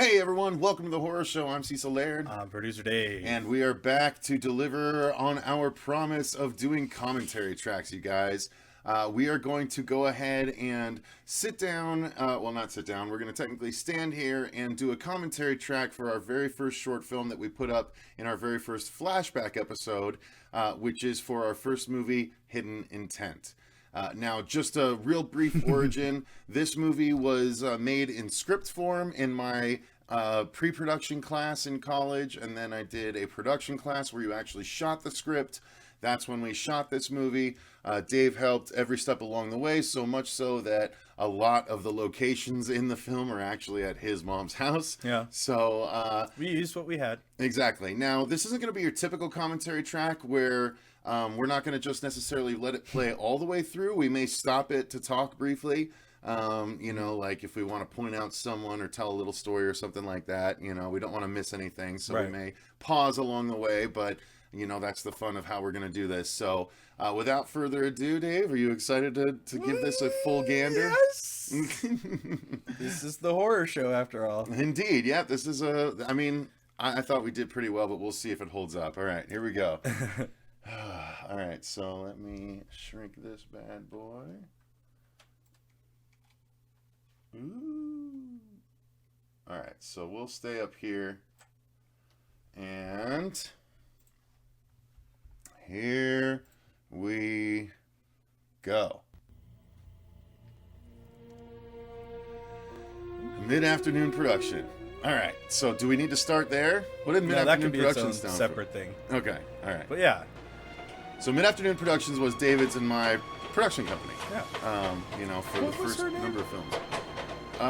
Hey everyone, welcome to the Horror Show. I'm Cecil Laird. I'm Producer Dave. And we are back to deliver on our promise of doing commentary tracks, you guys. We are going to go ahead and sit down, not sit down, we're going to technically stand here and do a commentary track for our very first short film that we put up in our very first Flashback episode, which is for our first movie, Hidden Intent. Now, just a real brief origin. This movie was made in script form in my pre-production class in college, and then I did a production class where you actually shot the script. That's when we shot this movie. Dave helped every step along the way, so much so that a lot of the locations in the film are actually at his mom's house. Yeah. So we used what we had. Exactly. Now, this isn't going to be your typical commentary track where we're not going to just necessarily let it play all the way through. We may stop it to talk briefly. Like if we want to point out someone or tell a little story or something like that, we don't want to miss anything. So Right. We may pause along the way, but that's the fun of how we're going to do this. So without further ado, Dave, are you excited to give this a full gander? Yes. This is the horror show after all. Indeed. Yeah, this is I thought we did pretty well, but we'll see if it holds up. All right, here we go. All right, so let me shrink this bad boy. Ooh. All right, so we'll stay up here. And here we go. Mid-afternoon production. All right, so do we need to start there? What did No, mid-afternoon that could be its production own stand for? separate thing. Okay, all right. But yeah. So Mid-Afternoon Productions was David's and my production company. Yeah. For What the was first her name? number of films. God,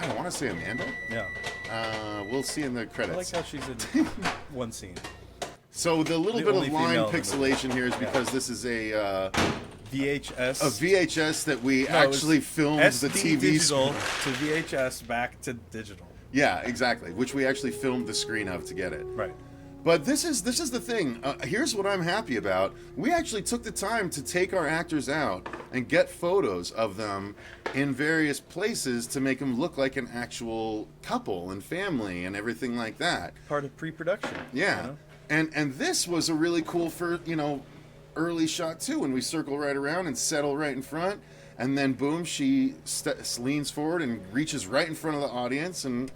I want to say Amanda. Yeah. We'll see in the I credits. like how she's in one scene. So the little The bit only of line female in the pixelation here is Yeah. because this is a VHS. VHS that we No, it was actually filmed the SD TV digital screen. to VHS back to digital. Yeah, exactly. Which we actually filmed the screen of to get it. Right. But this is the thing. Here's what I'm happy about. We actually took the time to take our actors out and get photos of them in various places to make them look like an actual couple and family and everything like that. Part of pre-production. Yeah. And this was a really cool early shot too, when we circle right around and settle right in front, and then boom, she leans forward and reaches right in front of the audience, and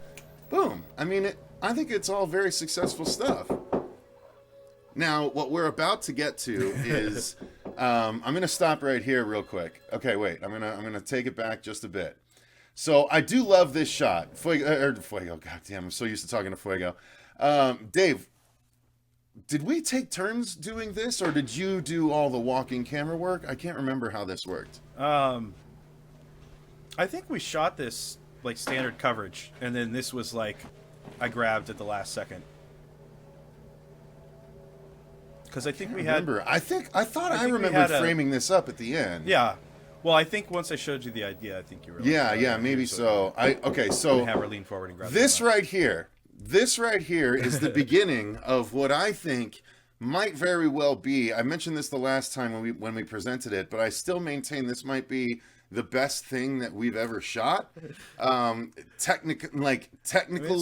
boom. I think it's all very successful stuff. Now, what we're about to get to is, I'm going to stop right here real quick. Okay, wait, I'm gonna take it back just a bit. So I do love this shot. Fuego, goddamn, I'm so used to talking to Fuego. Dave, did we take turns doing this, or did you do all the walking camera work? I can't remember how this worked. I think we shot this like standard coverage, and then this was like I grabbed at the last second. Because I think we had. I thought I we remember had framing this up at the end. Yeah. Well, I think once I showed you the idea, I think you were. Yeah, maybe so. So have her lean forward and grab this right here is the beginning of what I think might very well be. I mentioned this the last time when we presented it, but I still maintain this might be the best thing that we've ever shot. Technical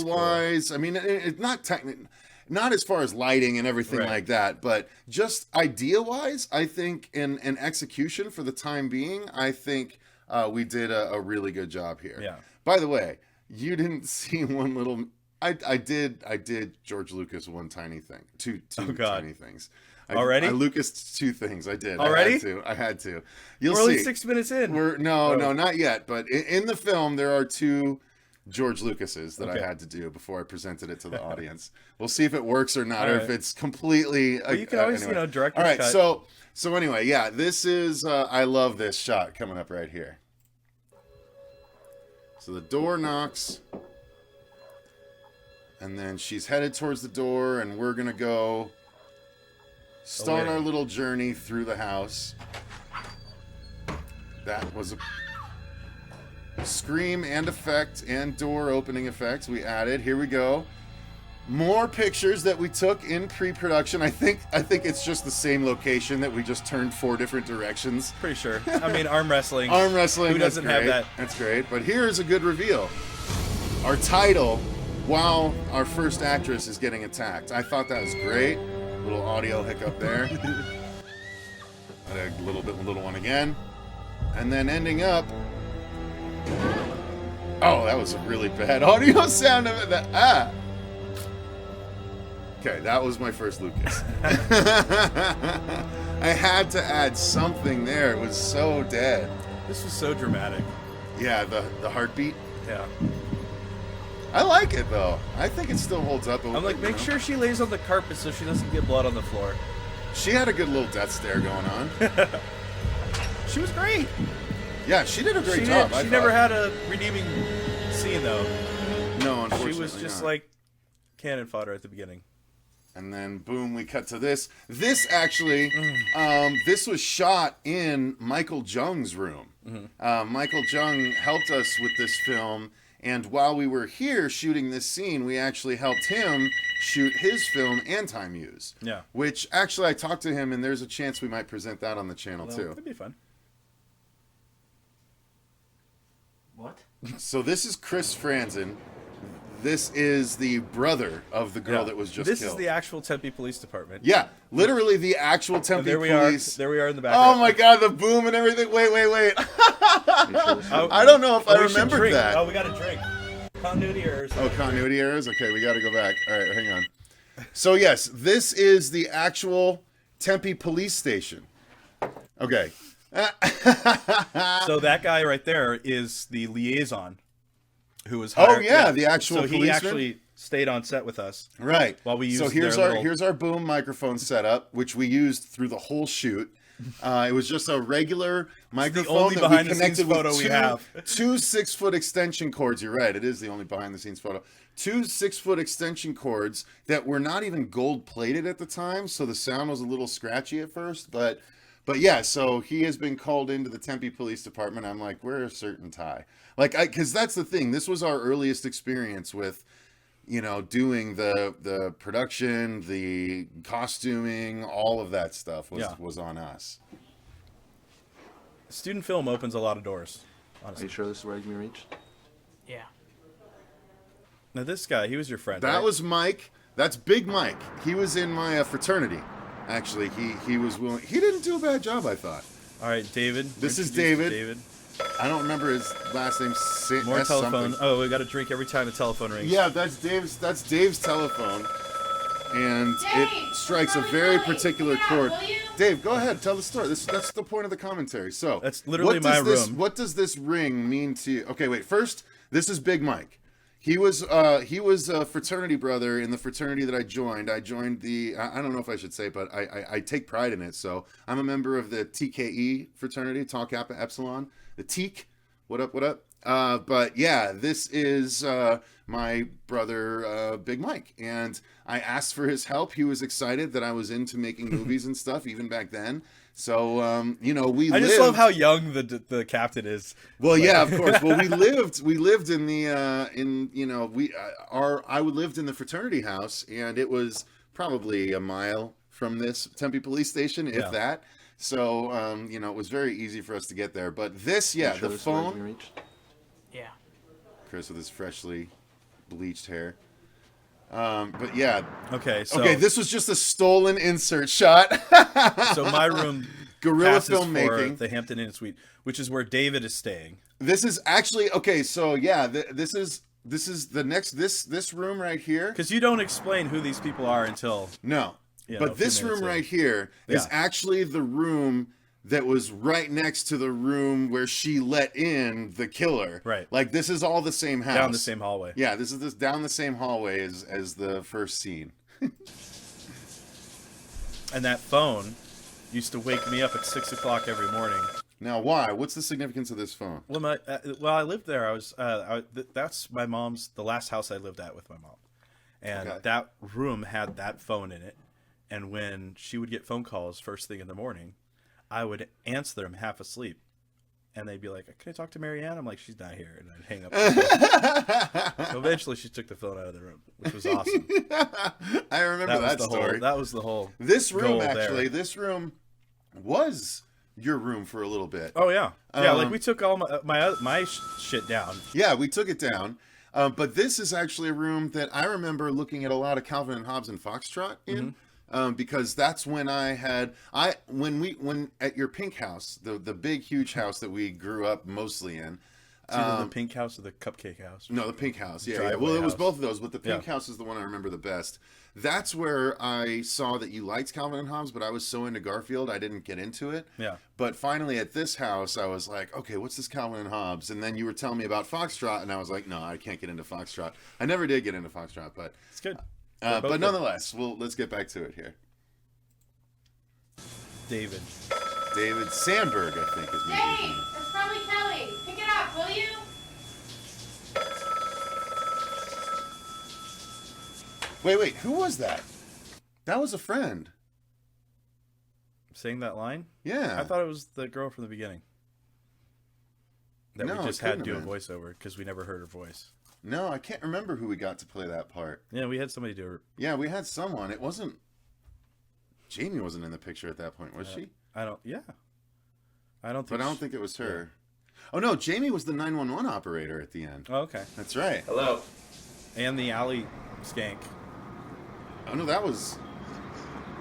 wise, cool. It's not technical. Not as far as lighting and everything like that, but just idea-wise, I think, in execution for the time being, I think we did a really good job here. Yeah. By the way, you didn't see one little... I did George Lucas one tiny thing. Two tiny things. Already? I Lucased two things. I did. Already? I had to. We're only 6 minutes in. No, not yet. But in the film, there are two George Lucases that I had to do before I presented it to the audience. We'll see if it works or not, or if it's completely. Well, you can always, anyway. direct. All right, cut. so anyway, yeah, this is. I love this shot coming up right here. So the door knocks, and then she's headed towards the door, and we're gonna go start our little journey through the house. That was a scream and effect and door opening effects we added. Here we go. More pictures that we took in pre-production. I think it's just the same location that we just turned 4 different directions. Pretty sure. I mean, arm wrestling. Arm wrestling. Who doesn't have that? That's great. But here's a good reveal. Our title, while our first actress is getting attacked. I thought that was great. Little audio hiccup there. A little one again. And then ending up. Oh, that was a really bad audio sound of it. Okay, that was my first Lucas. I had to add something there. It was so dead. This was so dramatic. Yeah, the heartbeat. Yeah. I like it though. I think it still holds up. I'm like, make sure she lays on the carpet so she doesn't get blood on the floor. She had a good little death stare going on. She was great. Yeah, she did a great job. She never had a redeeming scene though. No, unfortunately. She was just like cannon fodder at the beginning. And then boom, we cut to this. This actually, this was shot in Michael Jung's room. Mm-hmm. Michael Jung helped us with this film, and while we were here shooting this scene, we actually helped him shoot his film Anti Muse. Yeah. Which actually I talked to him, and there's a chance we might present that on the channel too. That'd be fun. What? So this is Chris Franzen. This is the brother of the girl that was just killed. This is the actual Tempe Police Department. Yeah, literally the actual Tempe Police. There we are in the background. Oh my god, the boom and everything. Wait. I don't know if I remembered that. Oh, we got a drink. Continuity errors. Oh, continuity errors? Okay, we got to go back. All right, hang on. So yes, this is the actual Tempe Police Station. Okay. So that guy right there is the liaison who was hired. Oh yeah, the actual policeman. He actually stayed on set with us. Right. While we used so here's our boom microphone setup, which we used through the whole shoot. It was just a regular microphone. The only that behind we the scenes photo we have. 2 6-foot extension cords. You're right. It is the only behind the scenes photo. 2 6-foot extension cords that were not even gold plated at the time, so the sound was a little scratchy at first, but yeah, so he has been called into the Tempe Police Department. I'm like, wear a certain tie. Because that's the thing. This was our earliest experience with, doing the production, the costuming, all of that stuff was on us. Student film opens a lot of doors, honestly. Are you sure this is where you can be reached? Yeah. Now this guy, he was your friend, That right? was Mike. That's Big Mike. He was in my fraternity. Actually, he was willing. He didn't do a bad job, I thought. All right, David. This is Introduce David. I don't remember his last name. More S telephone. something. Oh, we got to drink every time the telephone rings. Yeah, that's Dave's telephone, and Dave, it strikes a we're very running late. particular Get out, chord. will you? Dave, go ahead, tell the story. That's the point of the commentary. So That's literally my room. What does this ring mean to you? Okay, wait. First, this is Big Mike. He was a fraternity brother in the fraternity that I joined. I joined I don't know if I should say, but I take pride in it. So I'm a member of the TKE fraternity, Tau Kappa Epsilon, the TEEK. What up? But yeah, this is my brother, Big Mike. And I asked for his help. He was excited that I was into making movies and stuff, even back then. So, I just love how young the captain is. Well, yeah, of course. Well, we lived in the, I lived in the fraternity house, and it was probably a mile from this Tempe police station, if that. So, it was very easy for us to get there. But this, Are you the sure this is where you can be phone. reached? Yeah. Chris with his freshly bleached hair. But yeah. Okay, so this was just a stolen insert shot. so my room Guerrilla passes filmmaking. for the Hampton Inn Suite, which is where David is staying. This is actually okay. So yeah, this is the next this room right here. Because you don't explain who these people are until No, a but few this minutes room in. right here is Yeah. actually the room that was right next to the room where she let in the killer. Right. Like this is all the same house. down the same hallway. Yeah, this is down the same hallway as the first scene. And that phone used to wake me up at 6 o'clock every morning. Now, why? What's the significance of this phone? Well, I lived there. That's my mom's, the last house I lived at with my mom. And Okay. that room had that phone in it. And when she would get phone calls first thing in the morning, I would answer them half asleep and they'd be like, "Can I talk to Marianne?" I'm like, "She's not here," and I'd hang up. The phone. So eventually, she took the phone out of the room, which was awesome. I remember that story. That was the whole. This room, actually, there. this room was your room for a little bit. Oh yeah, yeah. Like we took all my shit down. Yeah, we took it down. But this is actually a room that I remember looking at a lot of Calvin and Hobbes and Foxtrot in, because that's when when at your pink house, the big huge house that we grew up mostly in. The pink house or the cupcake house? No, the pink house. Yeah. Well, it was both of those, but the pink house is the one I remember the best. That's where I saw that you liked Calvin and Hobbes, but I was so into Garfield, I didn't get into it. Yeah. But finally at this house, I was like, okay, what's this Calvin and Hobbes? And then you were telling me about Foxtrot, and I was like, no, I can't get into Foxtrot. I never did get into Foxtrot, but it's good. But nonetheless, let's get back to it here. David Sandberg, I think is maybe his Dave, name. it's probably Kelly. Pick it up, will you? Wait, who was that? That was a friend. Saying that line? Yeah. I thought it was the girl from the beginning. That No, we it just had couldn't do a have been. voiceover because we never heard her voice. No, I can't remember who we got to play that part. Yeah, we had somebody do her. Yeah, we had someone. It wasn't... Jamie wasn't in the picture at that point, was she? I don't think It was her. Oh, no, Jamie was the 911 operator at the end. Oh, okay. That's right. Hello. And the alley skank. Oh, no, that was...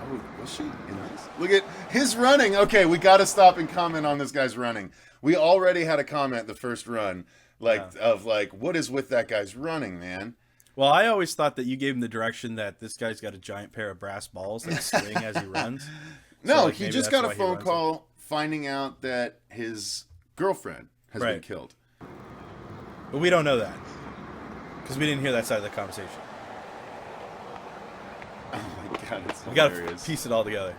Oh, was she in this? Look at his running. Okay, we got to stop and comment on this guy's running. We already had a comment the first run, what is with that guy's running, man? Well, I always thought that you gave him the direction that this guy's got a giant pair of brass balls that swing as he runs. No, So, he just got a phone call finding out that his girlfriend has been killed. But we don't know that because we didn't hear that side of the conversation. Oh my god, it's We got hilarious. to piece it all together.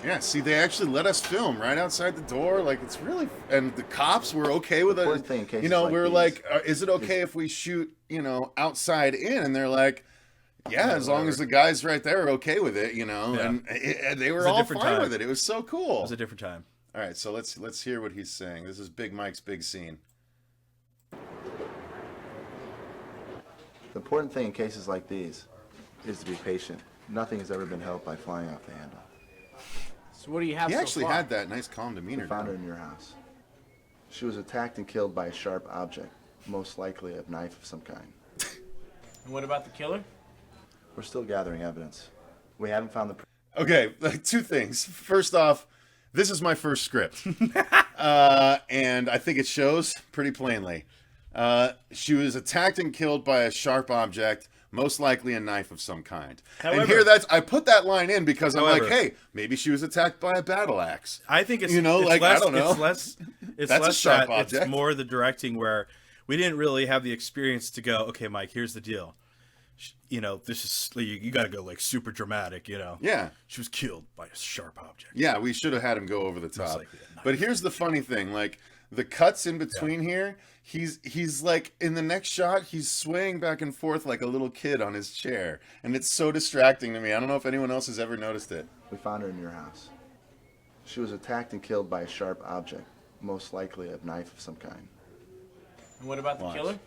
Yeah, see, they actually let us film right outside the door. Like, it's really... And the cops were okay with Important it. thing in cases You know, like we're these like, is it okay if we shoot, outside in? And they're like, yeah, as long as the guys right there are okay with it, Yeah. And they were a all different fine time. with it. It was so cool. It was a different time. All right, so let's hear what he's saying. This is Big Mike's big scene. The important thing in cases like these is to be patient. Nothing has ever been helped by flying off the handle. So what do you have He so actually far? had that nice calm demeanor. We found her in your house. She was attacked and killed by a sharp object, most likely a knife of some kind. And what about the killer? We're still gathering evidence. We haven't found the... Okay, two things. First off, this is my first script. And I think it shows pretty plainly. She was attacked and killed by a sharp object, most likely a knife of some kind. However- and here I put that line in because I'm However- like, hey, maybe she was attacked by a battle axe. I think it's it's less, I don't know. It's That's a less sharp that, object. It's more the directing where we didn't really have the experience to go. Okay, Mike, here's the deal. This is you got to go like super dramatic. Yeah. She was killed by a sharp object. Yeah, we should have had him go over the top. likely a knife. But here's the funny thing, like the cuts in between here, he's like in the next shot, he's swaying back and forth like a little kid on his chair, and it's so distracting to me. I don't know if anyone else has ever noticed it. We found her in your house. She was attacked and killed by a sharp object, most likely a knife of some kind. And what about the killer?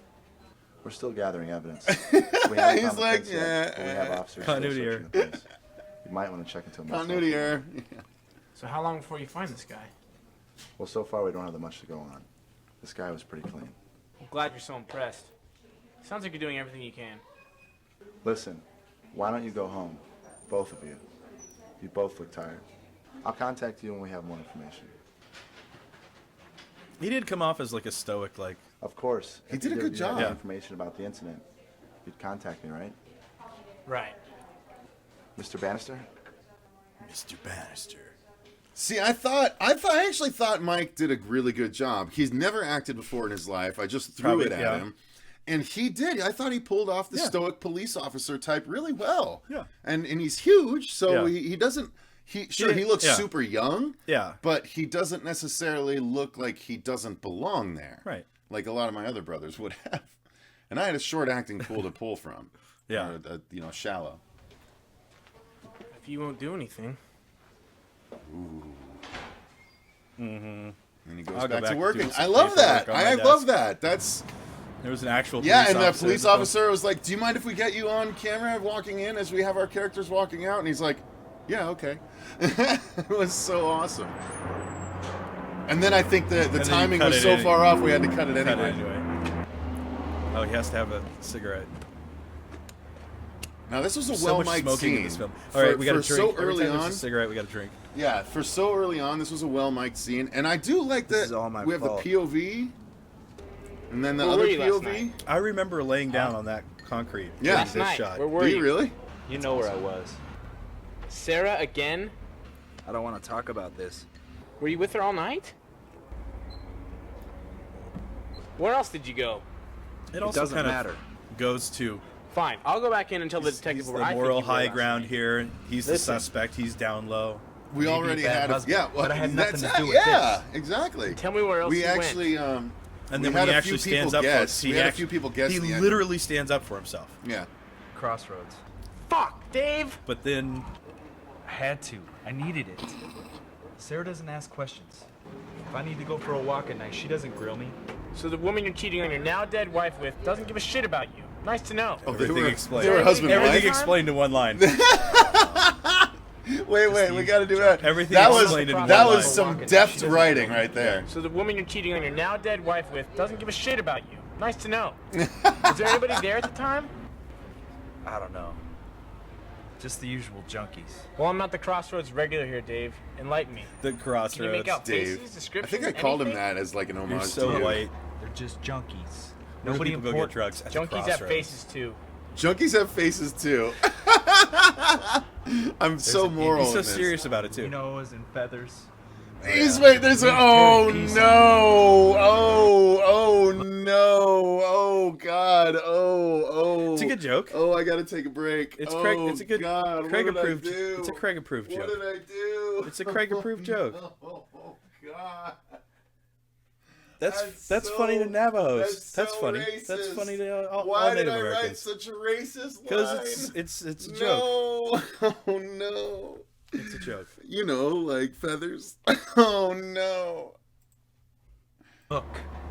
We're still gathering evidence. We haven't He's found the like, prints yet, but we have officers still Continuity searching the place. You might want to check into a mental Continuity health error. unit. So how long before you find this guy? Well, so far we don't have that much to go on. This guy was pretty clean. I'm glad you're so impressed. Sounds like you're doing everything you can. Listen, why don't you go home? Both of you. You both look tired. I'll contact you when we have more information. He did come off as like a stoic, like Of course. He if did a you good you job. have Yeah. information about the incident, you'd contact me, right? Right. Mr. Bannister? Mr. Bannister. See, I actually thought Mike did a really good job. He's never acted before in his life. I just threw Probably, it at yeah. him. And he did. I thought he pulled off the Yeah. stoic police officer type really well. Yeah. And he's huge, so Yeah. he doesn't... He looks Yeah. super young, Yeah. but he doesn't necessarily look like he doesn't belong there. Right. Like a lot of my other brothers would have. And I had a short acting pool to pull from. Yeah. Or, shallow. If you won't do anything. And he goes I'll go back to back to working. doing some I love that. paperwork on my I desk. love that. That's... There was an actual Yeah, police and the officer police that- officer was like, "Do you mind if we get you on camera walking in as we have our characters walking out?" And he's like, "Yeah, okay." It was so awesome. And then I think the then you timing cut was it so in. far off we had to cut it Cut it anyway. anyway. Oh, he has to have a cigarette. Now this was a So much well-made smoking in scene. this film. All right, we got to for drink. so Every early time there's on. a cigarette, we got to drink. Yeah, for so early on, this was a well-mic'd scene, and I do like This that is all my we have fault. the POV, and then the Where other were you last POV. night? I remember laying down on that concrete. Yeah. during Last this night. shot. Where were Do you? you really? You know where I was. Sarah again? I don't want to talk about this. Were you with her all night? Where else did you go? It also doesn't kind matter. of goes to Fine, I'll go back in and tell the he's detective the where I think moral you were high last ground night. here. He's the Listen. suspect. He's down low. We Maybe a already bad had husband, yeah, well, but I had nothing that's to do with yeah, exactly. Tell me where else We you actually And we then had when he a few actually stands people up guess. for us, We had a few people guess He the ending. literally stands up for himself. Yeah. Crossroads. went. Fuck, Dave! But then I had to. I needed it. Sarah doesn't ask questions. If I need to go for a walk at night, she doesn't grill me. So the woman you're cheating on your now dead wife with doesn't give a shit about you. Nice to know. Oh, everything explained. They were husband and Everything wife. explained in one line. Wait, we got to do that. Everything that was explained in one that line. was some deft writing right there. So the woman you're cheating on your now dead wife with doesn't give a shit about you. Nice to know. Was there anybody there at the time? I don't know. Just the usual junkies. Well, I'm not the Crossroads regular here, Dave. Enlighten me. The Can you crossroads. make out Dave. faces, I descriptions, think I called him anything? that as like an homage You're to so you. white. They're just junkies. Where do Nobody people go get important. drugs at the Junkies have crossroads? faces too. Junkies have faces too. I'm so an- moral. He's so in this. serious about it too. You know, and feathers. He's wait. There's a. Oh no! Oh no! Oh God! Oh. It's a good joke. Oh, I gotta take a break. It's oh, Craig. It's a good God, Craig what did I approved. do? It's a Craig approved What joke. did I do? It's a Craig approved joke. Oh God! That's funny to Navajos. That's so funny. racist. That's funny to all Why Native did I write Americans. such a racist line? Because it's a joke. No! Oh no! It's a joke. You know, like feathers. Oh no! Look,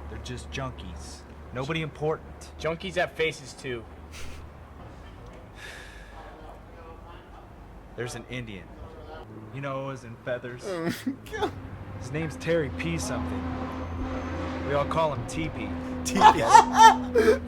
they're just junkies. Nobody important. Junkies have faces too. There's an Indian. You know, and feathers. Oh, God. His name's Terry P. something. We all call him TP.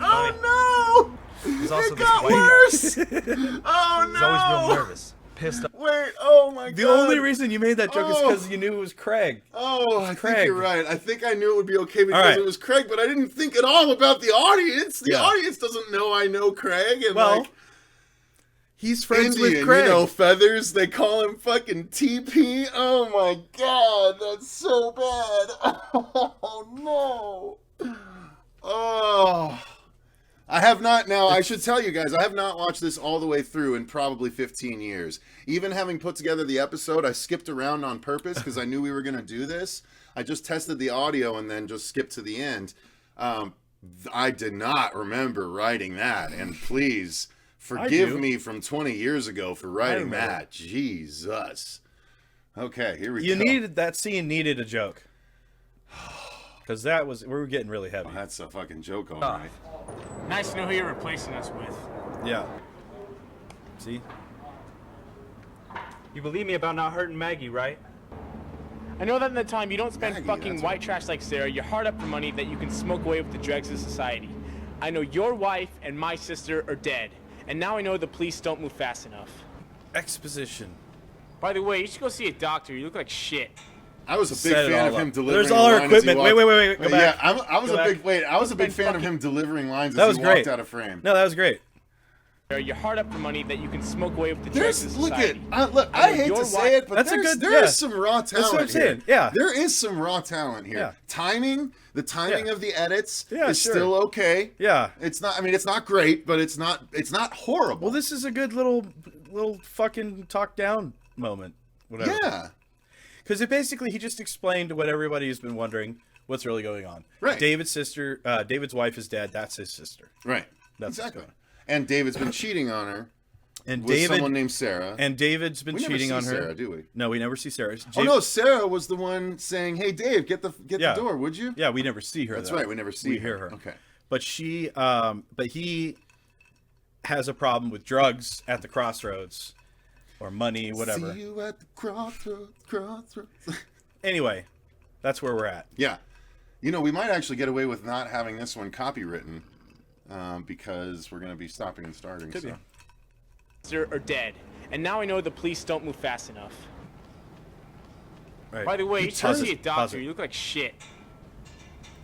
Oh no! There's also It this got white worse! guy. Oh He's always real no! nervous, pissed off. Wait, oh my God. The only reason you made that joke is Oh. because you knew it was Craig. Oh, I think Craig. you're right. I think I knew it would be okay because right. it was Craig, but I didn't think at all about the audience. The Yeah. audience doesn't know I know Craig. And Well, like, he's friends Indian, with Craig. you know, feathers. They call him fucking TP. Oh my God, that's so bad. Oh no. Oh. I have not, now I should tell you guys, I have not watched this all the way through in probably 15 years. Even having put together the episode, I skipped around on purpose because I knew we were going to do this. I just tested the audio and then just skipped to the end. I did not remember writing that, and please forgive do. me from 20 years ago for writing remember. that. Jesus. Okay, here we You go. needed that scene. Needed a joke. Because that was we were getting really heavy. Oh, that's a fucking joke, all right. Nice to know who you're replacing us with. Yeah. See? You believe me about not hurting Maggie, right? I know that in the time you don't spend Maggie, fucking that's white right. trash like Sarah, you're hard up for money that you can smoke away with the dregs of society. I know your wife and my sister are dead, and now I know the police don't move fast enough. Exposition. By the way, you should go see a doctor. You look like shit. I was a big Set it fan all of him up. delivering. There's all our a line as he equipment. walked- Wait, go yeah, back. I was Go a big back. I was a big Spend fan of fucking- him delivering lines That as was he great. walked out of frame. No, that was great. You're hard up for money that you can smoke away with the dregs of There's look at society. look. I I know hate your to say wife- it, but That's a there's, good- there yeah. is some raw talent. That's what I'm here. saying, yeah. There is some raw talent here. Yeah. Timing, the timing Yeah. of the edits Yeah, is sure. still okay. Yeah. It's not. I mean, it's not great, but it's not horrible. Well, this is a good little fucking talk down moment. Whatever. yeah. Because it basically he just explained what everybody has been wondering. What's really going on? Right. David's wife is dead. That's his sister. Right. That's exactly. what's going And David's been cheating on her. And with David, someone named Sarah. and David's been we never cheating see on her. Sarah, do we? No, we never see Sarah. Oh no, Sarah was the one saying, "Hey, Dave, get the Yeah. door, would you?" Yeah, we never see her. That's though. right. We never see. We hear her. Okay. But he has a problem with drugs at the crossroads, or money, whatever. See you at the crossroads. Anyway, that's where we're at. Yeah. You know, we might actually get away with not having this one copywritten because we're going to be stopping and starting. Could so. be. Are dead, and now I know the police don't move fast enough. Right. By the way, you should see a Pause doctor. it. You look like shit.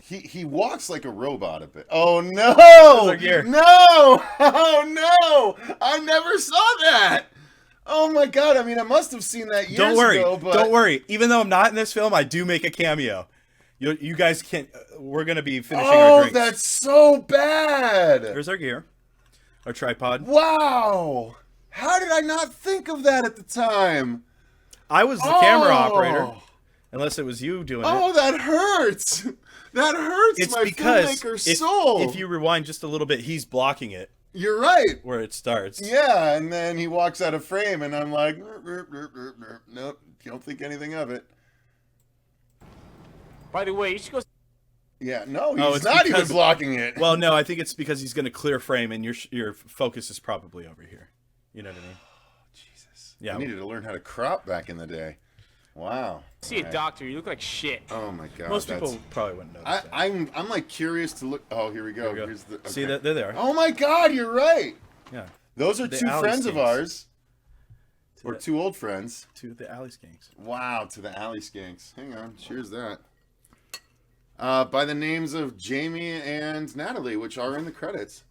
He walks like a robot a bit. Oh no! Look here. No! Oh no! I never saw that. Oh my god! I mean, I must have seen that years Don't worry. ago. But Don't worry. Even though I'm not in this film, I do make a cameo. You guys can't. We're gonna be finishing our Oh, drinks. that's so bad. There's our gear, our tripod. Wow! How did I not think of that at the time? I was the camera operator, unless it was you doing Oh, it. that hurts. That hurts It's my because filmmaker's soul. if you rewind just a little bit, he's blocking it You're right. where it starts. Yeah, and then he walks out of frame, and I'm like, nope, don't think anything of it. By the way, you should go. Yeah, no, Oh, he's it's not even because- blocking it. Well, no, I think it's because he's going to clear frame, and your focus is probably over here. You know what I mean? Jesus. Yeah. I needed to learn how to crop back in the day. Wow. See a doctor. You look like shit. Oh my god. Most that's- people probably wouldn't know. I'm like curious to look. Oh, here we go. There we go. Here's the. See okay. that? There they are. Oh my god, you're right. Yeah. Those are The two alley friends of skanks. ours. Or the- two old friends. To the alley skanks. Wow, to the alley skanks. Hang on, cheers that. By the names of Jamie and Natalie, which are in the credits.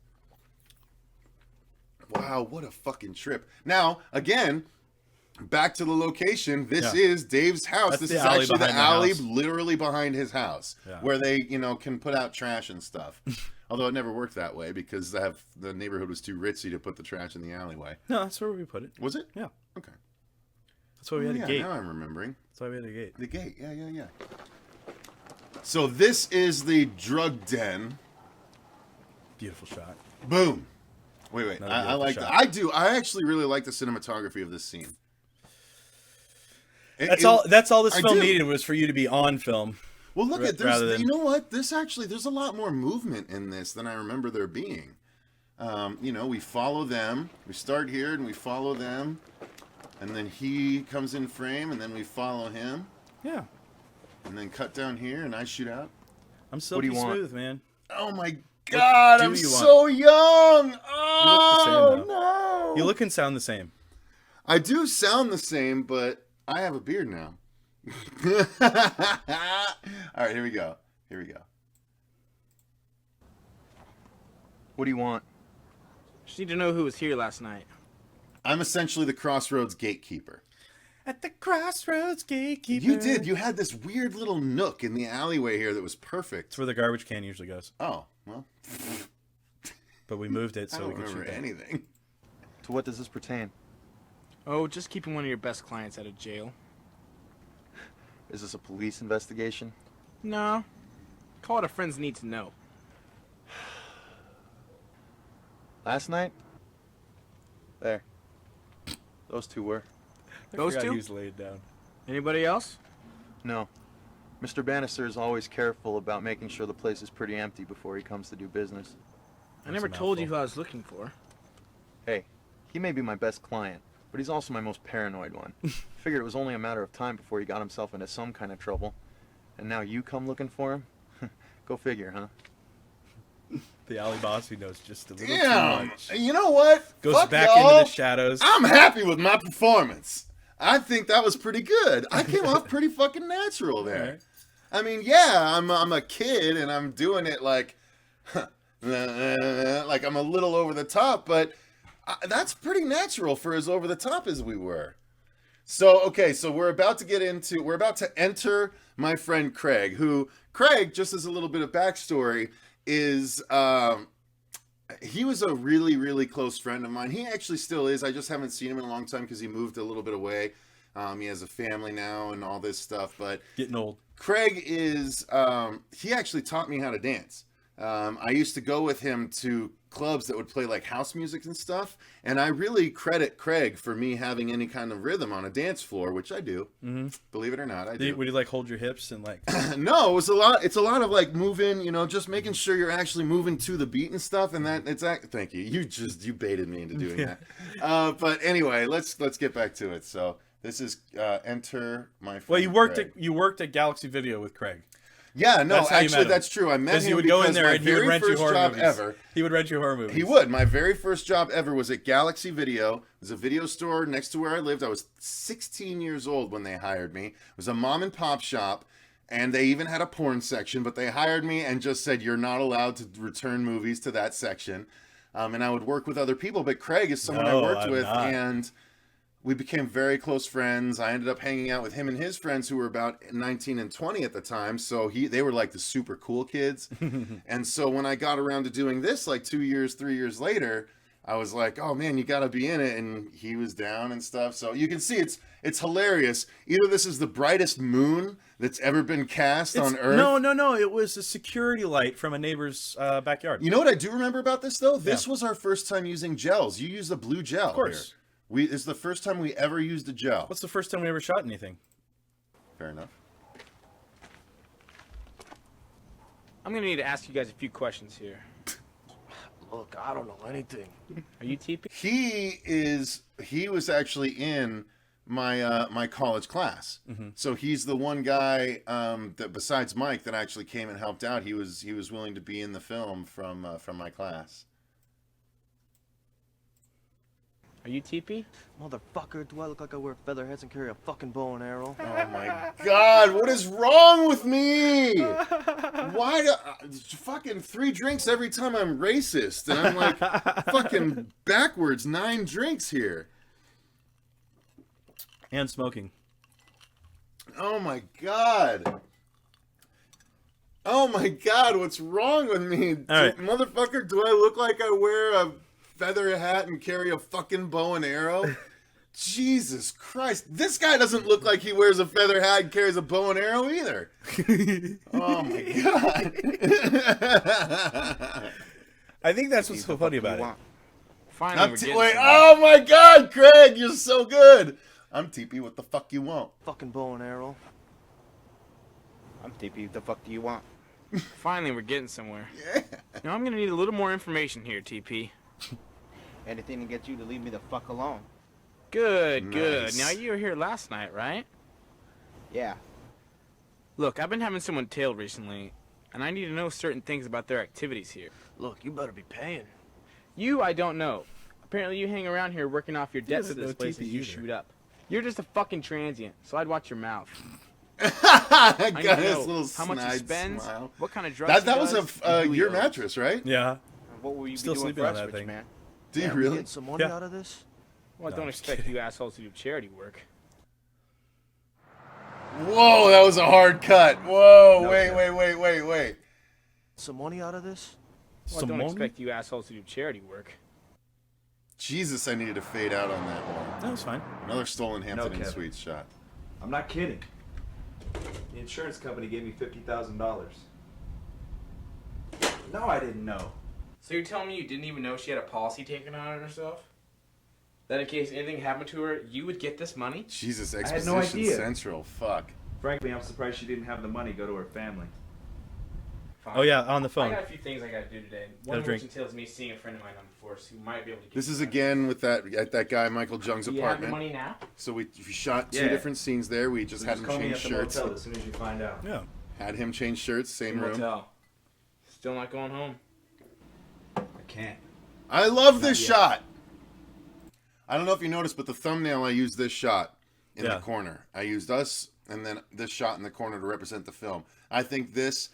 Wow, what a fucking trip. Now, again, back to the location. This Yeah. is Dave's house. That's This the is alley actually the behind the alley house. literally behind his house. Yeah. Where they, can put out trash and stuff. Although it never worked that way because the neighborhood was too ritzy to put the trash in the alleyway. No, that's where we put it. Was it? Yeah. Okay. That's why we had yeah, a gate. now I'm remembering. That's why we had a gate. The gate, yeah. So this is the drug den. Beautiful shot. Boom. Wait. Another I beautiful like shot. that. I do. I actually really like the cinematography of this scene. That's all this I film do. needed was for you to be on film. Well, look at rather this. than- You know what? There's a lot more movement in this than I remember there being. We follow them. We start here and we follow them, and then he comes in frame, and then we follow him, Yeah. and then cut down here, and I shoot out. I'm silky do you want? smooth, man. Oh my God! do I'm you want? so young. You Oh look the same, though. no! You look and sound the same. I do sound the same, but I have a beard now. All right, here we go. What do you want? Just need to know who was here last night. I'm essentially the Crossroads gatekeeper. At the crossroads gatekeeper. You did. You had this weird little nook in the alleyway here that was perfect. It's where the garbage can usually goes. Oh, well, But we moved it I so don't we could remember shoot that. anything. To what does this pertain? Oh, just keeping one of your best clients out of jail. Is this a police investigation? No. Call it a friend's need to know. Last night? There. Those two were. I Those forgot two? He was laid down. Anybody else? No. Mr. Bannister is always careful about making sure the place is pretty empty before he comes to do business. I never a told you mouthful. who I was looking for. Hey, he may be my best client, but he's also my most paranoid one. Figured it was only a matter of time before he got himself into some kind of trouble. And now you come looking for him? Go figure, huh? The alley boss who knows just a little too Damn. much. You know what? Goes Fuck back y'all. into the shadows. I'm happy with my performance. I think that was pretty good. I came off pretty fucking natural there. Alright. I mean, yeah, I'm a kid and I'm doing it like I'm a little over the top, but that's pretty natural for as over the top as we were. So, okay, so we're about to enter my friend Craig, Craig, just as a little bit of backstory, is, he was a really, really close friend of mine. He actually still is. I just haven't seen him in a long time because he moved a little bit away. He has a family now and all this stuff, but Getting old. Craig is, he actually taught me how to dance. I used to go with him to clubs that would play like house music and stuff, and I really credit Craig for me having any kind of rhythm on a dance floor, which I do. Believe it or not, I do. Would you like hold your hips and like? No, it was a lot. It's a lot of like moving, you know, just making sure you're actually moving to the beat and stuff. And that it's thank you. You baited me into doing that. But anyway, let's get back to it. So this is enter my friend. Well, you worked at Galaxy Video with Craig. Yeah, no, That's how you met actually, him. that's true. I met him He would because go in there my and he would very rent you first horror job movies. ever. He would rent you horror movies. He would. My very first job ever was at Galaxy Video. It was a video store next to where I lived. I was 16 years old when they hired me. It was a mom and pop shop, and they even had a porn section, but they hired me and just said, you're not allowed to return movies to that section. And I would work with other people, but Craig is someone I worked with, and we became very close friends. I ended up hanging out with him and his friends who were about 19 and 20 at the time. So they were like the super cool kids. And so when I got around to doing this, like 3 years later, I was like, oh man, you got to be in it. And he was down and stuff. So you can see it's hilarious. Either this is the brightest moon that's ever been cast on Earth. No. It was a security light from a neighbor's backyard. You know what I do remember about this though? This was our first time using gels. You used a blue gel. Of course. Here. It's the first time we ever used a gel. What's the first time we ever shot anything? Fair enough. I'm gonna need to ask you guys a few questions here. Look, I don't know anything. Are you TP? He was actually in my my college class. So he's the one guy that besides Mike that actually came and helped out. He was willing to be in the film from my class. Are you TP? Motherfucker, do I look like I wear feather heads and carry a fucking bow and arrow? Oh my God, what is wrong with me? Why do fucking 3 drinks every time I'm racist? And I'm like fucking backwards 9 drinks here. And smoking. Oh my God. Oh my God, what's wrong with me? All right. Motherfucker, do I look like I wear a feather hat and carry a fucking bow and arrow? Jesus Christ. This guy doesn't look like he wears a feather hat and carries a bow and arrow either. Oh my God. I think that's what's so funny about it. Finally, we're getting Wait, somewhere. oh my God, Craig, you're so good. I'm TP, what the fuck you want? Fucking bow and arrow. I'm TP. What the fuck do you want? Finally, we're getting somewhere. Yeah. Now I'm gonna need a little more information here, TP. Anything to get you to leave me the fuck alone. Good, good. Nice. Now you were here last night, right? Yeah. Look, I've been having someone tailed recently, and I need to know certain things about their activities here. Look, you better be paying. You, I don't know. Apparently you hang around here working off your debts to doesn't this know place TP as you either. shoot up. You're just a fucking transient, so I'd watch your mouth. I I got need to his know little how much he snide spends, smile. what kind of drugs That he was does, a and who he your owes. mattress, right? Yeah. What will you Still be doing sleeping for on us, that rich thing. man? Do you Yeah, we really? getting some money Yeah. out of this? Well, No, don't I'm expect kidding. you assholes to do charity work. Whoa, that was a hard cut. Whoa, No, wait, sir. wait. Some money out of this? Well, don't Simone? expect you assholes to do charity work. Jesus, I needed to fade out on that one. That was fine. Another stolen Hampton Inn Kevin. Suites shot. I'm not kidding. The insurance company gave me $50,000. No, I didn't know. So you're telling me you didn't even know she had a policy taken on herself? That in case anything happened to her, you would get this money? Jesus, had Exposition no idea. Central. Fuck. Frankly, I'm surprised she didn't have the money go to her family. Fine. Oh yeah, on the I phone. got a few things I gotta do today. Got a One of which drink. entails me seeing a friend of mine on the force who might be able to give This me is money. again with that guy Michael Jung's Do you have the apartment. money now? So we shot 2 Yeah. different scenes there. We just So had just him call me change at the shirts. motel as soon as you find out. Yeah. Had him change shirts, same room. Motel. Still not going home. I can't. I love this yet. shot. I don't know if you noticed, but the thumbnail I used this shot in Yeah. the corner. I used us and then this shot in the corner to represent the film. I think this,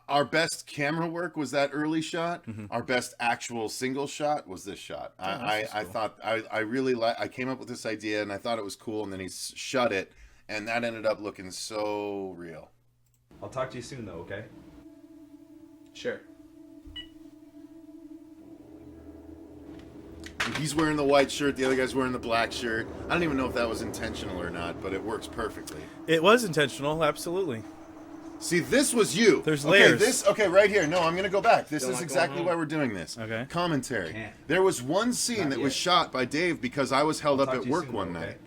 our best camera work was that early shot. Our best actual single shot was this shot. I thought I really I came up with this idea and I thought it was cool, and then he shot it, and that ended up looking so real. I'll talk to you soon, though, okay? Sure. He's wearing the white shirt, the other guy's wearing the black shirt. I don't even know if that was intentional or not, but it works perfectly. It was intentional, absolutely. See, this was you. There's okay, layers. Okay, right here. No, I'm gonna go back. This Don't is like exactly going why home. we're doing this. Okay. Commentary. Can't. There was one scene Not that was yet. shot by Dave because I was held I'll up talk at to you work soon, one okay? night,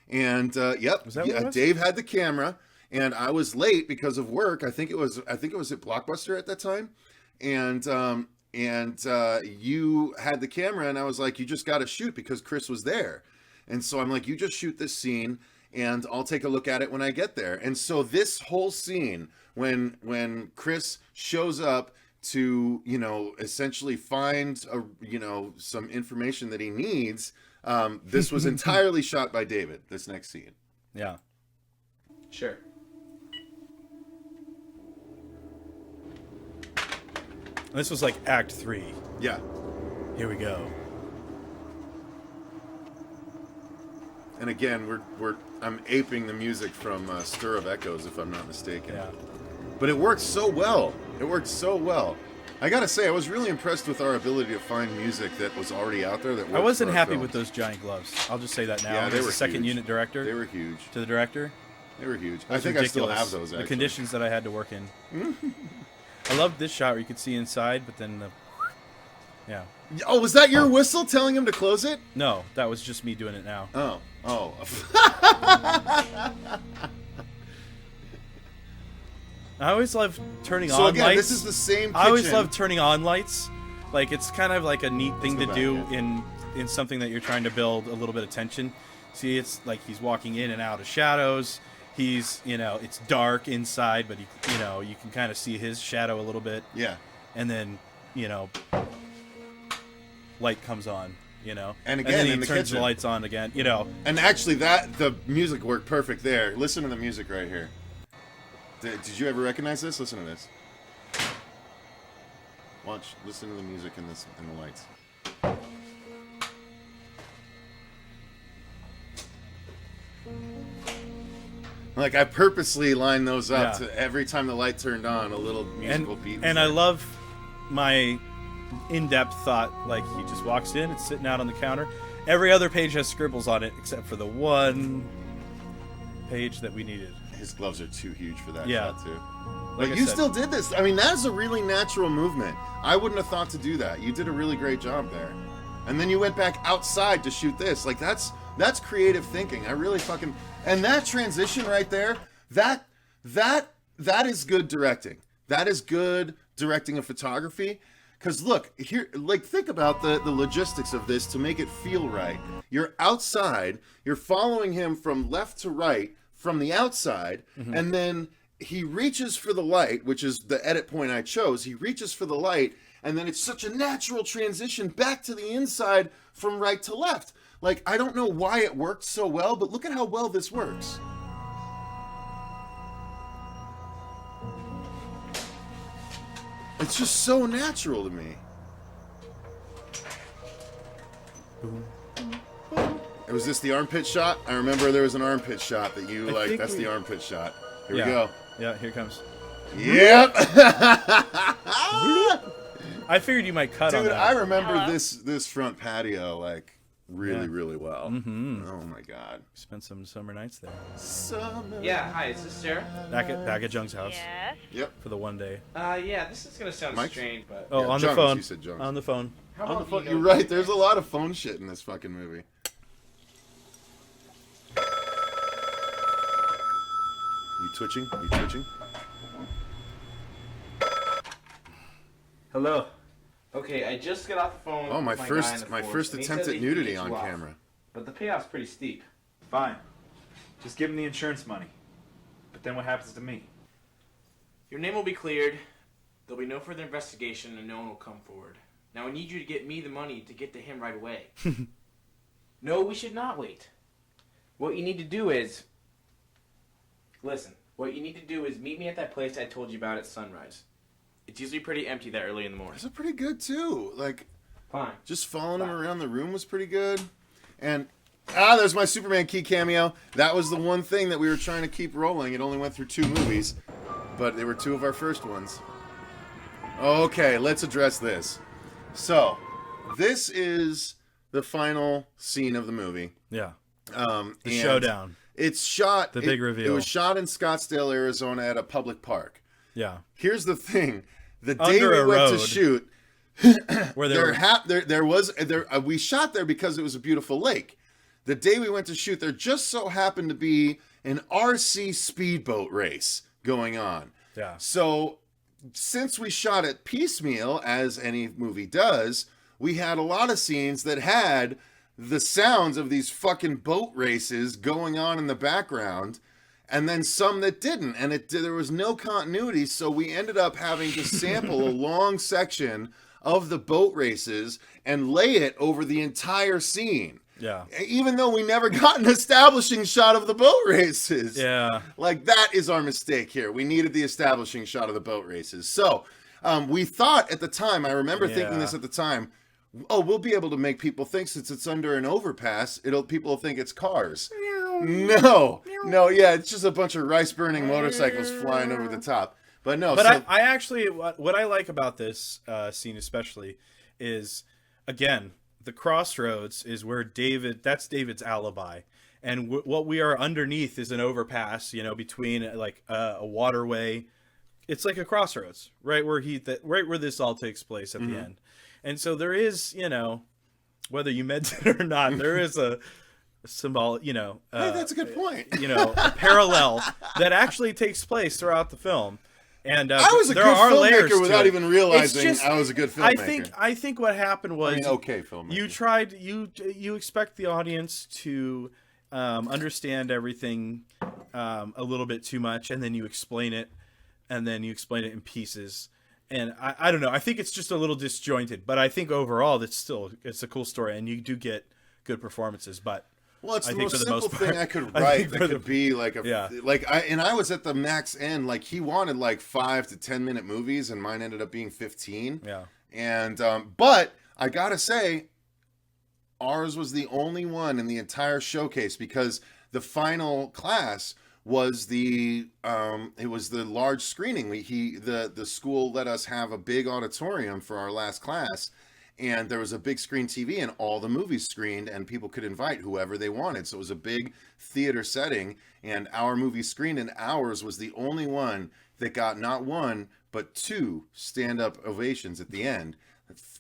and yep, Was that what it was? Dave had the camera, and I was late because of work. I think it was at Blockbuster at that time, and you had the camera, and I was like, you just got to shoot because Chris was there, and so I'm like, you just shoot this scene, and I'll take a look at it when I get there. And so this whole scene, when Chris shows up to, essentially find some information that he needs, this was entirely shot by David. This next scene. Yeah. Sure. This was like Act 3. Yeah. Here we go. And again, I'm aping the music from Stir of Echoes, if I'm not mistaken. Yeah. But it worked so well. It worked so well. I gotta say, I was really impressed with our ability to find music that was already out there. That I worked wasn't for our happy with films. those giant gloves. I'll just say that now. Yeah, they As were a second huge. unit director They were huge. to the director. They were huge. It I was think I still ridiculous. have those. The Actually. conditions that I had to work in. I loved this shot where you could see inside, but then yeah. Oh, was that your whistle telling him to close it? No, that was just me doing it now. Oh. I always love turning So on again, lights. this is the same kitchen. I always love turning on lights. Like, it's kind of like a neat thing to Let's do go back, in something that you're trying to build a little bit of tension. See, it's like he's walking in and out of shadows. He's, it's dark inside, but you can kind of see his shadow a little bit. Yeah. And then, light comes on, And again, then he in the turns kitchen. the lights on again, And actually, the music worked perfect there. Listen to the music right here. Did you ever recognize this? Listen to this. Watch. Listen to the music in the lights. Like, I purposely lined those up Yeah. to every time the light turned on, a little musical beat. was And I there. love my in-depth thought. Like, he just walks in, it's sitting out on the counter. Every other page has scribbles on it except for the one page that we needed. His gloves are too huge for that Yeah. shot, too. Like But I you said. still did this. I mean, that's a really natural movement. I wouldn't have thought to do that. You did a really great job there. And then you went back outside to shoot this. Like, that's creative thinking. I really fucking... And that transition right there, that is good directing. That is good directing of photography. Because look, here, like, think about the logistics of this to make it feel right. You're outside, you're following him from left to right from the outside, and then he reaches for the light, which is the edit point I chose. He reaches for the light, and then it's such a natural transition back to the inside from right to left. Like, I don't know why it worked so well, but look at how well this works. It's just so natural to me. Was this the armpit shot? I remember there was an armpit shot that you like. think That's we- the armpit shot. Here Yeah. we go. Yeah, here it comes. Yep. I figured you might cut on Dude, that. I remember this front patio like really, Yeah. really well. Mhm. Oh my god. Spent some summer nights there. Summer. Yeah, hi, is this Sarah? Back at Jung's house Yes. Yep. for the one day. Yeah, this is gonna sound Mike? strange, but Oh, Yeah, on Jungs, the phone. you said Jungs. On the phone. how On the about phone. you You're go- right. There's a lot of phone shit in this fucking movie. You twitching? You twitching? Hello. Okay, I just got off the phone. Oh, my with guy first in the my force, first and he attempt said at he can nudity get on you off, camera. But the payoff's pretty steep. Fine. Just give him the insurance money. But then what happens to me? Your name will be cleared. There'll be no further investigation, and no one will come forward. Now I need you to get me the money to get to him right away. No, we should not wait. What you need to do is... Listen, what you need to do is meet me at that place I told you about at sunrise. It's usually pretty empty that early in the morning. Those are pretty good too. Like, Fine. just following him around the room was pretty good. And there's my Superman key cameo. That was the one thing that we were trying to keep rolling. It only went through 2 movies, but they were 2 of our first ones. Okay, let's address this. So, this is the final scene of the movie. Yeah. The The showdown. It's shot. The big reveal. It was shot in Scottsdale, Arizona, at a public park. Yeah. Here's the thing: the day Under we a went to road. shoot, Where there we shot there because it was a beautiful lake. The day we went to shoot, there just so happened to be an RC speedboat race going on. Yeah. So since we shot it piecemeal, as any movie does, we had a lot of scenes that had the sounds of these fucking boat races going on in the background, and then some that didn't, and there was no continuity, so we ended up having to sample a long section of the boat races and lay it over the entire scene. Yeah. Even though we never got an establishing shot of the boat races. Yeah. Like, that is our mistake here. We needed the establishing shot of the boat races. So, we thought at the time, I remember thinking this at the time, oh, we'll be able to make people think, since it's under an overpass, people will think it's cars. No, yeah, it's just a bunch of rice-burning motorcycles flying over the top. But no. But I actually, what I like about this scene especially is, again, the crossroads is where that's David's alibi. And what we are underneath is an overpass, between like a waterway. It's like a crossroads, right where this all takes place at the end. And so there is, whether you meant it or not, there is a symbol, hey, that's a good point. A parallel that actually takes place throughout the film. And I was a good filmmaker without even realizing I was a good filmmaker. I think what happened was, okay filmmaker. You expect the audience to understand everything a little bit too much, and then you explain it, in pieces. And I don't know. I think it's just a little disjointed, but I think overall it's a cool story, and you do get good performances. But well, it's the most simple thing I could write that could be like I was at the max end. Like, he wanted like 5 to 10 minute movies, and mine ended up being 15. Yeah. And but I gotta say, ours was the only one in the entire showcase, because the final class was the large screening. The school let us have a big auditorium for our last class, and there was a big screen TV, and all the movies screened, and people could invite whoever they wanted. So it was a big theater setting, and our movie screened, and ours was the only one that got not one but 2 stand-up ovations at the end,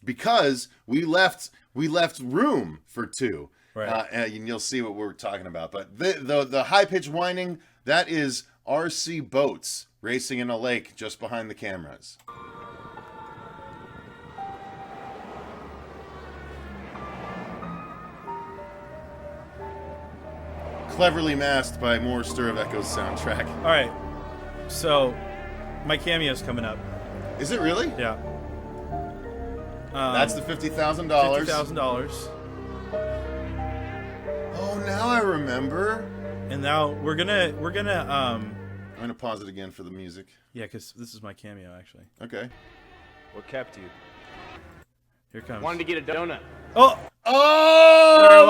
because we left room for 2. Right. And you'll see what we're talking about. But the high-pitched whining, that is RC boats racing in a lake just behind the cameras. Cleverly masked by more Stir of Echoes soundtrack. All right. So, my cameo's coming up. Is it really? Yeah. That's the $50,000. $50,000. Oh, now I remember. And now we're gonna I'm gonna pause it again for the music. Yeah, because this is my cameo actually. Okay. What kept you? Here it comes. Wanted to get a donut. Oh,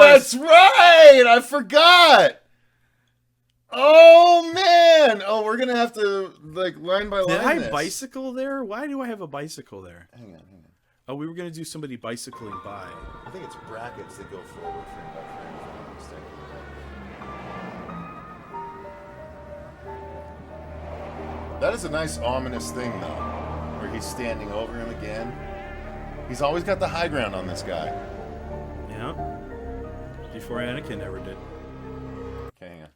that's right. I forgot. Oh man. Oh, we're gonna have to like line by line. did I this. bicycle there? Why do I have a bicycle there? Hang on. Oh, we were gonna do somebody bicycling by. I think it's brackets that go forward frame by frame, if I'm not mistaken. That is a nice ominous thing, though, where he's standing over him again. He's always got the high ground on this guy. Yeah. Before Anakin ever did. Okay, hang on.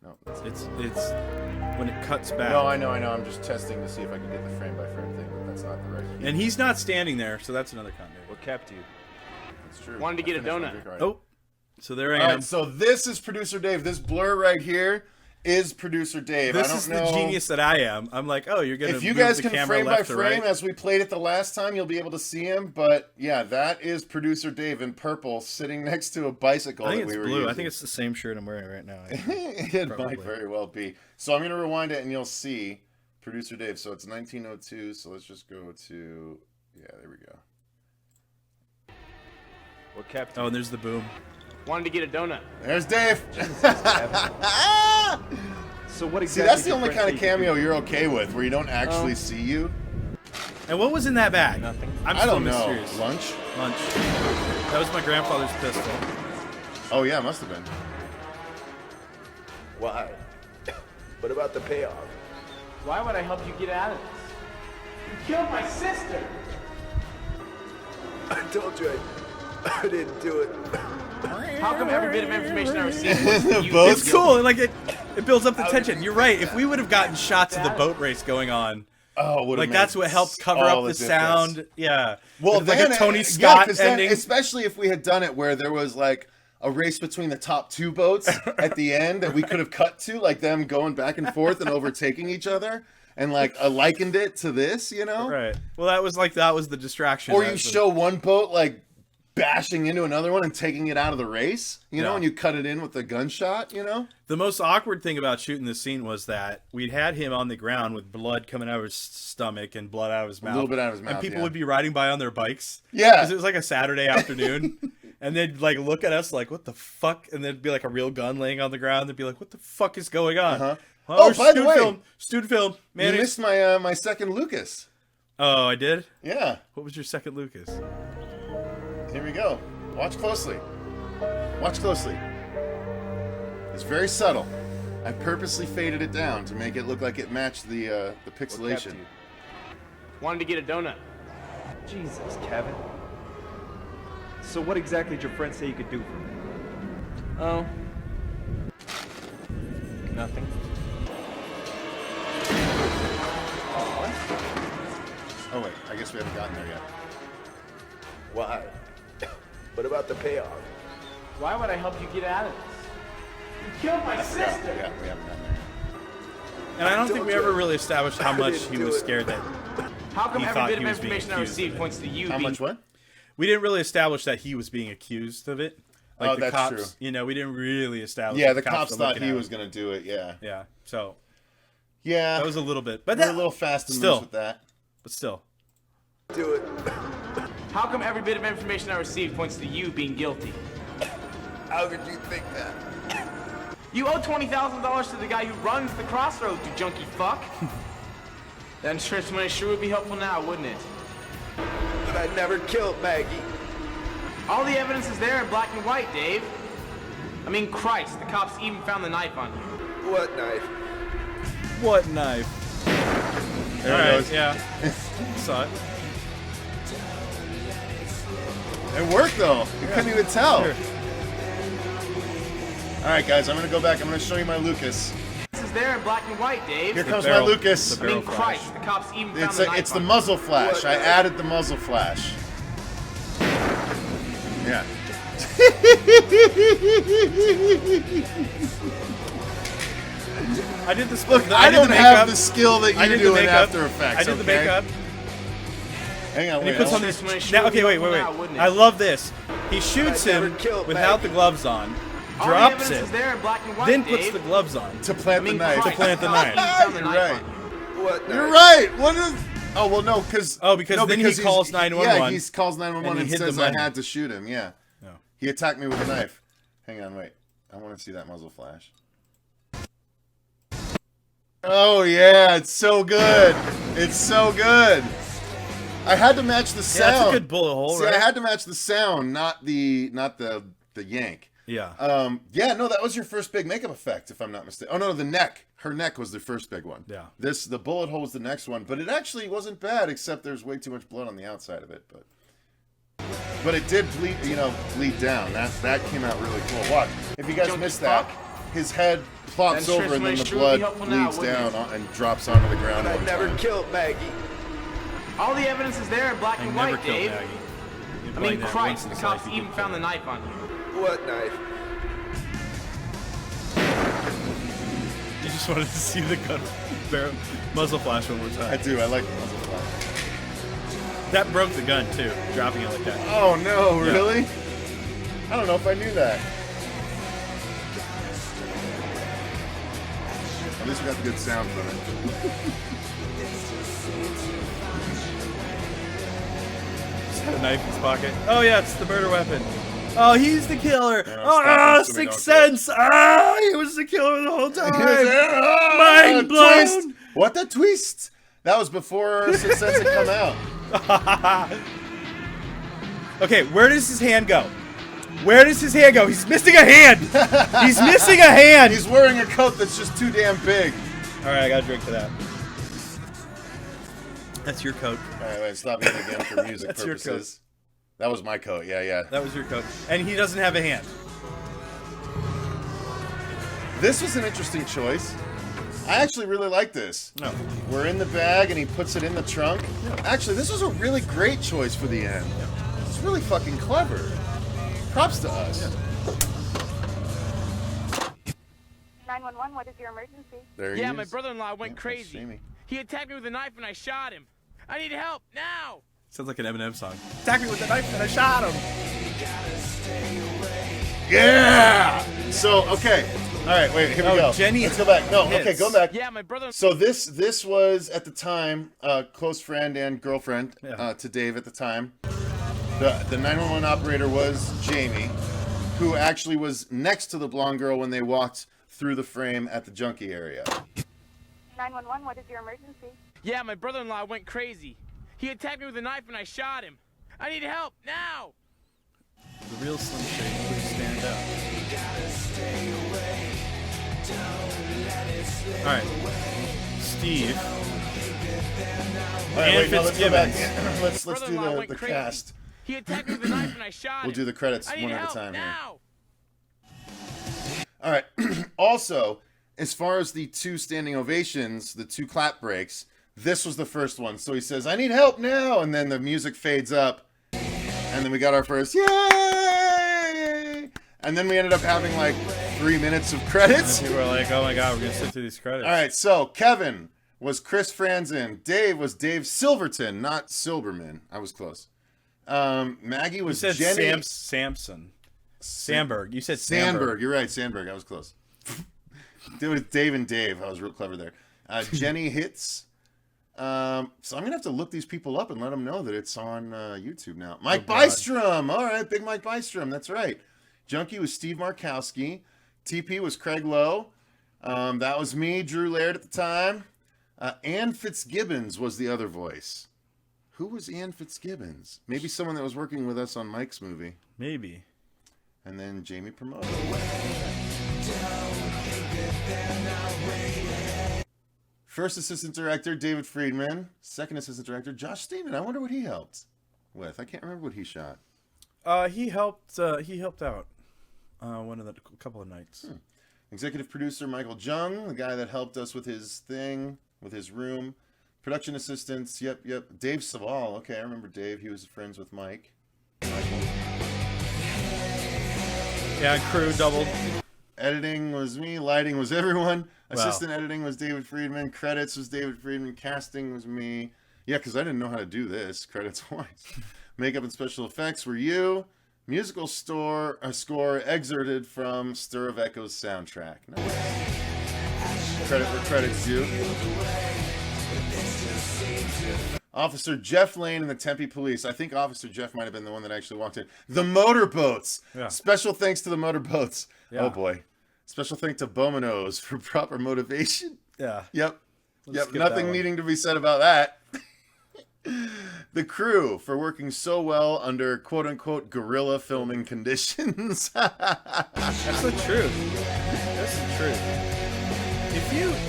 No, It's when it cuts back. No, I know. I'm just testing to see if I can get the frame by frame thing, but that's not the right. And he's not standing there, so that's another continuity. What kept you? That's true. Wanted to get a I finished my donut. drink already. Oh, so there I All am. right, so this is Producer Dave. This blur right here is Producer Dave. This I don't is know. the genius that I am. I'm like, oh, you're gonna. If you move guys the can camera frame by left to frame, right. as we played it the last time, you'll be able to see him. But yeah, that is Producer Dave in purple, sitting next to a bicycle I think that it's we were blue. using. I think it's the same shirt I'm wearing right now. It Probably. might very well be. So I'm going to rewind it, and you'll see Producer Dave. So it's 1902. So let's just go to there we go. What kept you? Oh, and there's the boom. Wanted to get a donut. There's Dave. So what exactly? See, that's the did only Prince kind of need you to cameo do? you're okay with, where you don't actually see you. And what was in that bag? Nothing. I'm I still don't know. mysterious. Lunch? Lunch. That was my grandfather's pistol. Oh yeah, must have been. Why? What about the payoff? Why would I help you get out of this? You killed my sister! I told you I didn't do it. How come every bit of information I received was you being Both It's cool. Like it builds up the How tension. did You're right. If we would have gotten shots of the boat race going on, like that's what helped cover up the sound. Yeah. Well, It's like then, a Tony yeah, Scott 'cause then, ending. especially if we had done it where there was like a race between the top two boats at the end that we could have cut to, like them going back and forth and overtaking each other, and like likened it to this, you know? Right. Well, that was the distraction. Or That you was show one boat like bashing into another one and taking it out of the race, you know, Yeah. and you cut it in with a gunshot, you know? The most awkward thing about shooting this scene was that we'd had him on the ground with blood coming out of his stomach and blood out of his mouth. little bit out of his mouth, And people yeah. would be riding by on their bikes. Yeah. Because it was like a Saturday afternoon. And they'd like look at us like, what the fuck? And there'd be like a real gun laying on the ground. They'd be like, what the fuck is going on? Uh-huh. Oh, Oh, by the way, student film. Man, you missed my my second Lucas. Oh, I did? Yeah. What was your second Lucas? Here we go. Watch closely. Watch closely. It's very subtle. I purposely faded it down to make it look like it matched the pixelation. Wanted to get a donut. Jesus, Kevin. So what exactly did your friend say you could do for me? Oh. Nothing. Oh wait, I guess we haven't gotten there yet. Why? What about the payoff? Why would I help you get out of this? You killed my sister! Yeah, we haven't gotten there yet. And I don't think we ever really established how much didn't he do was it. scared that How come He every thought bit he of was being information I accused of received it. points to you How being... much what? we didn't really establish that he was being accused of it. Like Oh, the that's cops, true. you know, we didn't really establish. Yeah, the cops were thought looking he at was him. gonna do it. Yeah. Yeah, so Yeah. that was a little bit, but We're that, a little fast and still. loose with that. but still. Do it. How come every bit of information I received points to you being guilty? How could you think that? You owe $20,000 to the guy who runs the crossroads, you junkie fuck. That insurance money sure would be helpful now, wouldn't it? But I never killed Maggie. All the evidence is there in black and white, Dave. I mean, Christ, the cops even found the knife on you. What knife? What knife? There All it right, goes. yeah, saw it. It worked though. You couldn't even tell. Sure. All right, guys, I'm gonna go back. I'm gonna show you my Lucas. This is there in black and white, Dave. Here The comes barrel- my Lucas. the I mean, barrel Christ, the cops even found It's the knife it's the on muzzle flash. What? I added the muzzle flash. Yeah. I did the Look, I I did don't the have makeup. the skill that I you did do the in makeup. After Effects. I did the okay? makeup. Hang on, And he wait. puts on I'll- these. Insurance money Now, sure okay, would be wait. helpful now, wouldn't it? I love this. He shoots I never him killed without the Maggie. gloves on, All the drops evidence it, is there in black and white, then Dave. puts the gloves on. to plant I mean, the knife. Christ, plant the cops knife. even found the You're knife right. on you. What knife? You're right. What is? Oh well, no, because Oh, because then he he's- calls 911. Yeah, he calls 911 and and, he hid says the I money. had to shoot him. Yeah, No. he attacked me with a knife. Hang on, wait. I want to see that muzzle flash. Oh yeah, it's so good. It's so good. I had to match the Yeah, sound. that's a good bullet hole, See, right? I had to match the sound, not the yank. Yeah. Yeah, no, that was your first big makeup effect, if I'm not mistaken. Oh no, the neck. Her neck was the first big one. Yeah. The bullet hole was the next one, but it actually wasn't bad, except there's way too much blood on the outside of it. But it did bleed down. That came out really cool. Watch. If you guys Junkie missed that, fuck. his head plops That over and then insurance the money sure would blood be helpful now, bleeds wouldn't down and drops onto the ground. But I one never time. killed Maggie. All the evidence is there in black I and never white, killed Dave. Maggie. You're I playing mean, that Christ, once in the his cops life, you even can found the kill knife on you. What knife? You just wanted to see the gun barrel muzzle flash one more I time. do. I like the muzzle flash. That broke the gun too, dropping it like that. Oh no, Yeah. really? I don't know if I knew that. At least we got the good sound from it. Just had a knife in his pocket. Oh yeah, it's the murder weapon. Oh, he's the killer. Yeah, Oh, stop it so we Sixth don't get- Sense. Ah, he was the killer the whole time. Mind Mind blown. twist. What a twist! That was before Sixth Sense had come out. Okay, where does his hand go? Where does his hand go? He's missing a hand. He's missing a hand. He's wearing a coat that's just too damn big. All right, I got to drink to that. That's your coat. All right, wait, stop it again for music That's your purposes. That was my coat. Yeah. That was your coat. And he doesn't have a hand. This was an interesting choice. I actually really like this. No. We're in the bag and he puts it in the trunk. Actually, this was a really great choice for the end. It's really fucking clever. Props to us. 911, what is your emergency? There he Yeah, is. my brother-in-law went That's crazy. Jamie. He attacked me with a knife and I shot him. I need help now. Sounds like an Eminem song. Attack me with the knife and I shot him. Yeah! So, okay. All right, wait, here we go. Jenny Let's go back. No, hits. okay, go back. Yeah, my brother. So this was, at the time, a close friend and girlfriend Yeah. to Dave at the time. The 911 operator was Jamie, who actually was next to the blonde girl when they walked through the frame at the junkie area. 911, what is your emergency? Yeah, my brother-in-law went crazy. He attacked me with a knife and I shot him. I need help now. The real Slim Shady would stand up. All right, Steve. All right, wait, no, let's go back. Fitzgibbons. Let's do Brother-in-law the went crazy. cast. He attacked me with a knife and I shot him. We'll do the credits I need one at help a time here. now. All right. Also, as far as the two standing ovations, the two clap breaks, this was the first one. So he says, "I need help now," and then the music fades up, and then we got our first "Yay!" And then we ended up having like 3 minutes of credits. And people were like, "Oh my god, we're gonna sit through these credits." All right. So Kevin was Chris Franzen. Dave was Dave Silverton, not Silberman. I was close. Maggie You was said Jenny Samson. Sandberg. You said Sandberg. You're right, Sandberg. I was close. It was Dave and Dave. I was real clever there. Jenny Hits. So I'm gonna have to look these people up and let them know that it's on YouTube now. Mike Bystrom. All right, big Mike Bystrom. That's right. Junkie was Steve Markowski. TP was Craig Lowe. That was me, Drew Laird at the time. Ann Fitzgibbons was the other voice. Who was Ann Fitzgibbons? Maybe someone that was working with us on Mike's movie. Maybe. And then Jamie Promoter. First assistant director, David Friedman. Second assistant director, Josh Steeman. I wonder what he helped with. I can't remember what he shot. He helped out one of the couple of nights. Executive producer, Michael Jung, the guy that helped us with his thing, with his room. Production assistants, yep. Dave Saval. Okay, I remember Dave. He was friends with Mike. Yeah, crew doubled. Editing was me. Lighting was everyone. Wow. Assistant editing was David Friedman. Credits was David Friedman. Casting was me. Yeah, because I didn't know how to do this, credits-wise. Makeup and special effects were you. Musical score excerpted from Stir of Echoes soundtrack. Nice. Credit where credit's due. Officer Jeff Lane and the Tempe Police. I think Officer Jeff might have been the one that actually walked in. The motorboats. Yeah. Special thanks to the motorboats. Yeah. Oh boy. Special thanks to Bominos for proper motivation. Yeah. Yep. Let's skip that Nothing one. needing to be said about that. The crew for working so well under quote unquote guerrilla filming conditions. That's the truth. That's the truth.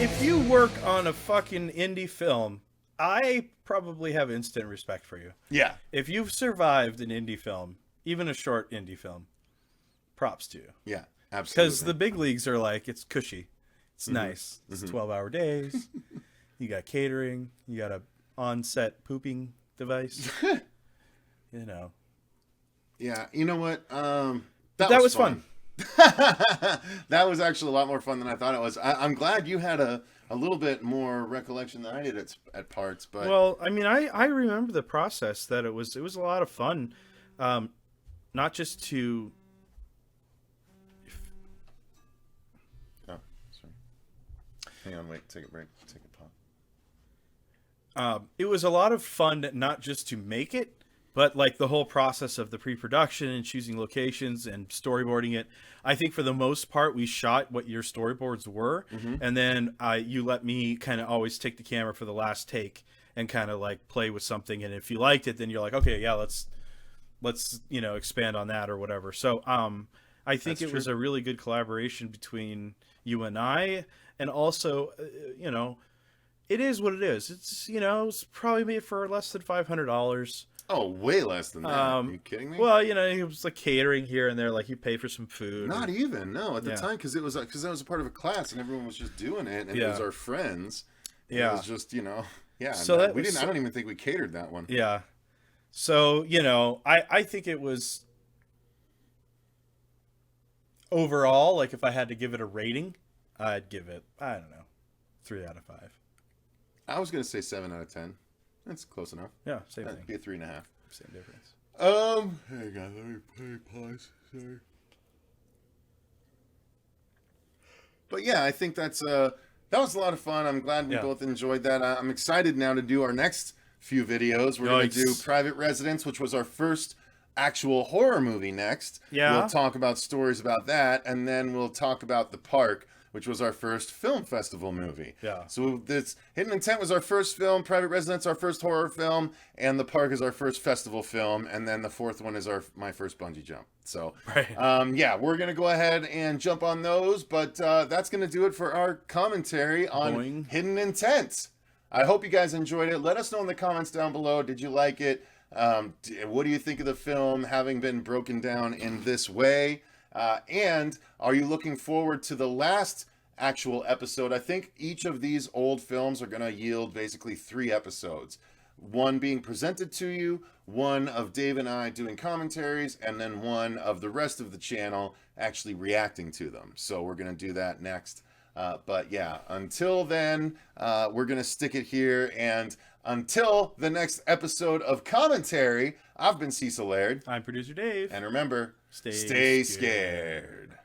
If you work on a fucking indie film, I probably have instant respect for you. Yeah. If you've survived an indie film, even a short indie film, props to you. Yeah. Absolutely. Because the big leagues are like, it's cushy. It's nice. It's 12-hour days. You got catering. You got a on-set pooping device. You know. Yeah. You know what? That was fun. That was actually a lot more fun than I thought it was. I'm glad you had a little bit more recollection than I did at parts. But Well, I mean, I remember the process that it was a lot of fun. Not just to... Oh, sorry. Hang on, wait. Take a break. Take a pause. It was a lot of fun, not just to make it, but like the whole process of the pre-production and choosing locations and storyboarding it. I think for the most part, we shot what your storyboards were, and then you let me kind of always take the camera for the last take and kind of like play with something. And if you liked it, then you're like, okay, yeah, let's expand on that or whatever. So I think That's it was a really good collaboration between you and I, and also it is what it is. It's, you know, it's probably made for less than $500. Oh, way less than that. Are you kidding me? Well, you know, it was like catering here and there, like you pay for some food. Not even, no, at the Yeah. time, because that was a part of a class and everyone was just doing it, and it Yeah. was our friends. Yeah. It was just, you know, yeah. So no, that we was- didn't. I don't even think we catered that one. Yeah. So, you know, I think it was overall, like if I had to give it a rating, I'd give it, I don't know, 3 out of 5. I was gonna say 7 out of 10. That's close enough. Yeah, same That'd thing. be a 3.5. Same difference. Hang on, let me pause. Sorry. But yeah, I think that was a lot of fun. I'm glad we Yeah. both enjoyed that. I'm excited now to do our next few videos. We're going to do Nice. Private Residence, which was our first actual horror movie next. Yeah. We'll talk about stories about that, and then we'll talk about The Park, which was our first film festival movie. Yeah. So this Hidden Intent was our first film, Private Residence our first horror film, and The Park is our first festival film, and then the fourth one is my first bungee jump. So, Right. yeah, we're gonna go ahead and jump on those, but that's gonna do it for our commentary on Boing. Hidden Intent. I hope you guys enjoyed it. Let us know in the comments down below. Did you like it? What do you think of the film having been broken down in this way? And are you looking forward to the last actual episode? I think each of these old films are going to yield basically 3 episodes. One being presented to you, one of Dave and I doing commentaries, and then one of the rest of the channel actually reacting to them. So we're going to do that next. But yeah, until then, we're going to stick it here. And until the next episode of commentary, I've been Cecil Laird. I'm producer Dave. And remember, Stay stay scared. scared.